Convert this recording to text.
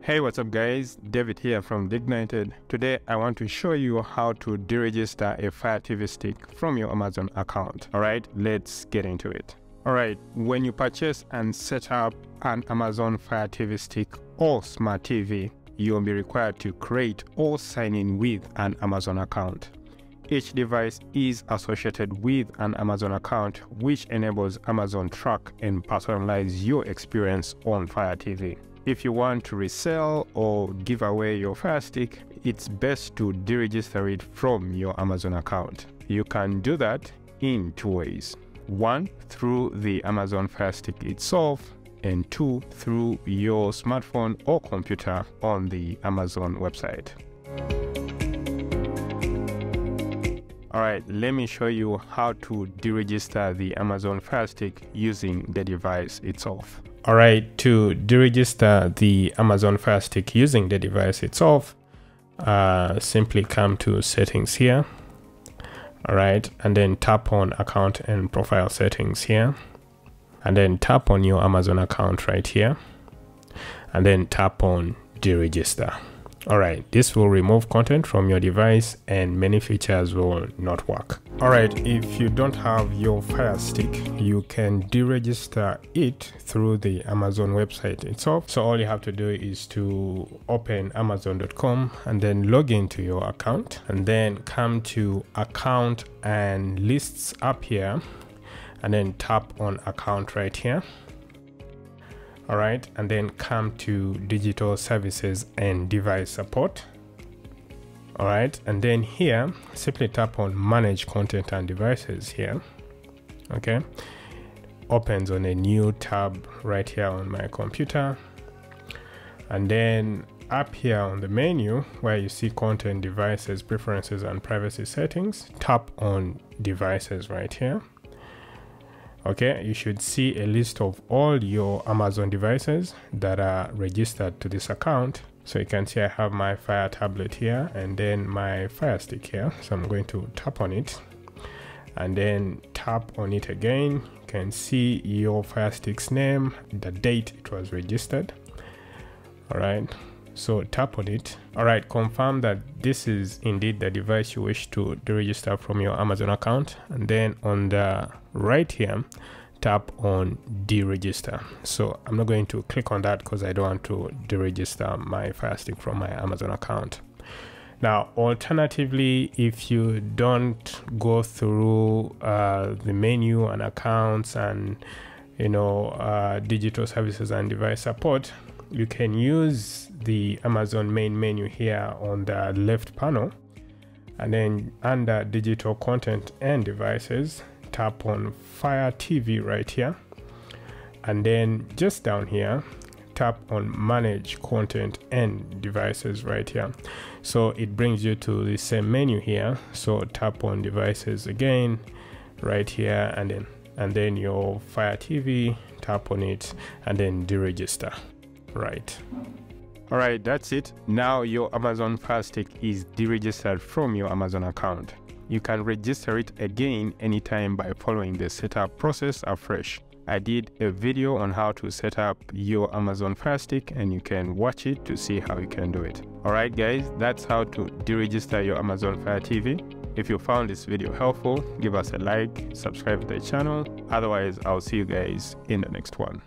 Hey, what's up guys, David here from Dignited. Today I want to show you how to deregister a Fire TV stick from your Amazon account. Alright, let's get into it. Alright, when you purchase and set up an Amazon Fire TV stick or Smart TV, you will be required to create or sign in with an Amazon account. Each device is associated with an Amazon account, which enables Amazon track and personalize your experience on Fire TV. If you want to resell or give away your Fire Stick, it's best to deregister it from your Amazon account. You can do that in two ways. One, through the Amazon Fire Stick itself, and two, through your smartphone or computer on the Amazon website. Alright, let me show you how to deregister the Amazon Fire Stick using the device itself. Alright, to deregister the Amazon Fire Stick using the device itself, simply come to settings here. Alright, and then tap on account and profile settings here. And then tap on your Amazon account right here. And then tap on deregister. Alright, this will remove content from your device and many features will not work. Alright, if you don't have your Fire Stick, you can deregister it through the Amazon website itself. So all you have to do is to open amazon.com and then log into your account and then come to account and lists up here and then tap on account right here. Alright, and then come to digital services and device support. Alright, and then here simply tap on manage content and devices here. Okay, opens on a new tab right here on my computer, and then up here on the menu where you see content, devices, preferences and privacy settings, tap on devices right here. Okay, you should see a list of all your Amazon devices that are registered to this account. So you can see I have my Fire tablet here and then my Fire Stick here. So I'm going to tap on it and then tap on it again. You can see your Fire Stick's name, the date it was registered. All right, so tap on it. All right, confirm that this is indeed the device you wish to deregister from your Amazon account. And then on the right here, tap on deregister. So I'm not going to click on that because I don't want to deregister my Fire Stick from my Amazon account. Now, alternatively, if you don't go through the menu and accounts and digital services and device support, you can use the Amazon main menu here on the left panel, and then under digital content and devices, tap on Fire TV right here, and then just down here tap on manage content and devices right here. So it brings you to the same menu here. So tap on devices again right here, and then your Fire TV, tap on it and then deregister. Right. Alright, that's it. Now your Amazon Fire Stick is deregistered from your Amazon account. You can register it again anytime by following the setup process afresh. I did a video on how to set up your Amazon Fire Stick and you can watch it to see how you can do it. Alright guys, that's how to deregister your Amazon Fire TV. If you found this video helpful, give us a like, subscribe to the channel. Otherwise, I'll see you guys in the next one.